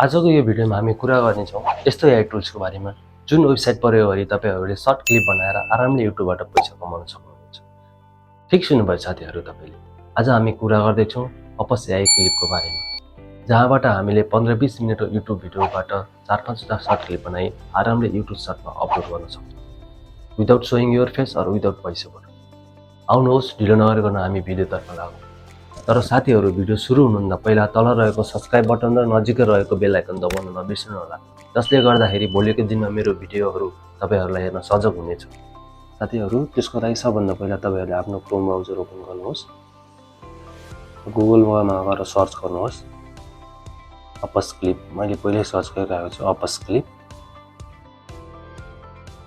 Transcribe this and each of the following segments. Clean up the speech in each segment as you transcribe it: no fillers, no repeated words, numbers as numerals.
आजको यो भिडियोमा हामी कुरा गर्नेछौँ यस्तो एआई टुल्सको बारेमा जुन वेबसाइट प्रयोग गरी तपाईहरुले सर्ट क्लिप बनाएर आरामले युट्युबबाट पैसा कमाउन सक्नुहुन्छ। ठीक सुन्नुभयो साथीहरु तपाईले। आज हामी कुरा गर्दैछौँ अपस एआई क्लिपको बारेमा, जहाँबाट हामीले 15-20 मिनेटको युट्युब भिडियोबाट 4-5 टा सर्ट क्लिप बनाई आरामले युट्युब सर्टमा अपलोड गर्न सक्छौँ without showing your face or without voiceover। आउनुहोस् ढिलो नगरिकन हामी भिडियोतर्फ लागौँ। तर साथीहरु भिडियो सुरु हुनुभन्दा पहिला तल रहेको सब्स्क्राइब बटन र नजिकै रहेको बेल आइकन दबाउन नबिर्सनु होला, जसले गर्दाखेरि भोलिको दिनमा मेरो भिडियोहरु तपाईहरुलाई हेर्न सहज हुनेछ। साथीहरु त्यसको लागि सबभन्दा पहिला तपाईहरुले आफ्नो क्रोम ब्राउजर ओपन गर्नुहोस्। गुगलमा गएर सर्च गर्नुहोस् अपस क्लिप। मैले पहिले सर्च गरिरहेको छु अपस क्लिप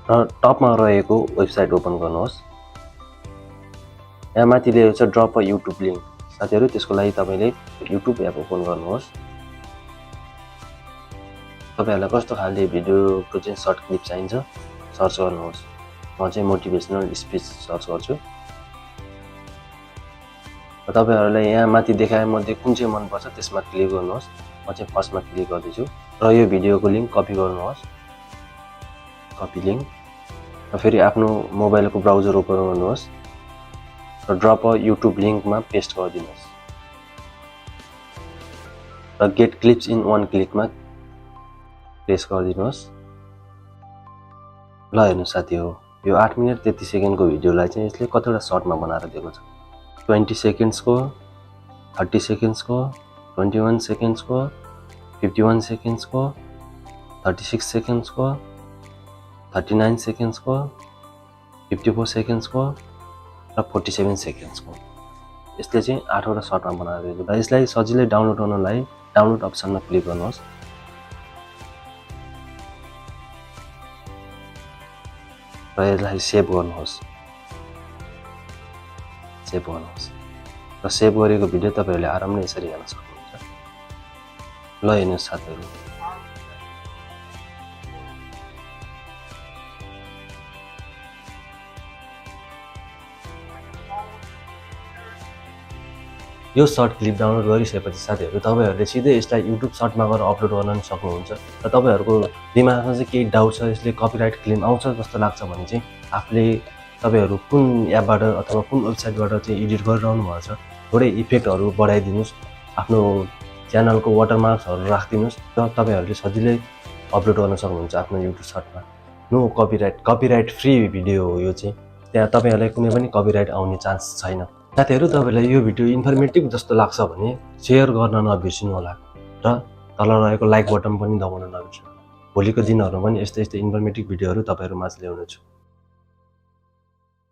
र टपमा रहेको वेबसाइट ओपन गर्नुहोस्। यहाँ माथि दिएको छ ड्रप अ युट्युब लिंक। साथीहरु त्यसको लागि तपाईले युट्युब एप ओपन गर्नुहोस्। तपाईहरुलाई कस्तो खाले भिडियोको चाहिँ सर्ट क्लिप चाहिन्छ सर्च गर्नुहोस्। म चाहिँ मोटिभेशनल स्पिच सर्च गर्छु। तपाईहरुलाई यहाँ माथि देखाए मध्ये कुन चाहिँ मन पर्छ त्यसमा क्लिक गर्नुहोस्। म चाहिँ फर्स्टमा क्लिक गर्दैछु र यो भिडियोको लिंक कपी गर्नुहोस्। कपी लिंक र फेरि आफ्नो मोबाइलको ब्राउजर ओपन गर्नुहोस् र ड्रप अ युट्युब लिंकमा पेस्ट गरिदिनुहोस् र गेट क्लिप्स इन वन क्लिकमा प्रेस गरिदिनुहोस्। ल हेर्नु साथीहरु, यो 8 मिनेट 33 सेकेन्डको भिडियोलाई चाहिँ यसले कतिवटा सर्टमा बनाएर दिएको छ। 20 सेकेन्ड्सको, 30 सेकेन्ड्सको, 21 सेकेन्ड्सको, 51 सेकेन्ड्सको, 36 सेकेन्ड्सको, 39 सेकेन्ड्सको, 54 सेकेन्ड्सको र 47 सेकेन्ड्सको। यसले चाहिँ 8 वटा सर्टमा बनाएर दिएको छ। यसलाई सजिलै डाउनलोड गर्नलाई डाउनलोड अप्सनमा क्लिक गर्नुहोस् र यसलाई सेभ गर्नुहोस्। र सेभ गरेको भिडियो तपाईहरुले आरामले यसरी हेर्न सक्नुहुन्छ। ल हेर्नुस् साथीहरु, यो सर्ट क्लिप डाउनलोड गरिसकेपछि साथीहरु तपाईहरुले सिधै यसलाई युट्युब सर्टमा गएर अपलोड गर्न पनि सक्नुहुन्छ। र तपाईहरुको दिमागमा चाहिँ केही डाउट छ यसले कपिराइट क्लेम आउँछ जस्तो लाग्छ भने चाहिँ आफुले तपाईहरु कुन एपबाट अथवा कुन वेबसाइटबाट चाहिँ एडिट गरिरहनु भएको छ थोरै इफेक्टहरु बढाइदिनुस्, आफ्नो च्यानलको वाटरमार्क्सहरु राख्दिनुस् र तपाईहरुले सजिलै अपलोड गर्न सक्नुहुन्छ आफ्नो युट्युब सर्टमा। नो कपिराइट फ्री भिडियो हो यो चाहिँ। त्यहाँ तपाईहरुलाई कुनै पनि कपिराइट आउने चान्स छैन। साथीहरु तपाईहरुलाई यो भिडियो इन्फर्मेटिभ जस्तो लाग्छ भने शेयर गर्न नबिर्सनु होला र तल रहेको लाइक बटन पनि दबाउन नबिर्सनु। भोलिको दिनहरुमा पनि यस्तै इन्फर्मेटिभ भिडियोहरु तपाईहरु माझ ल्याउनेछु।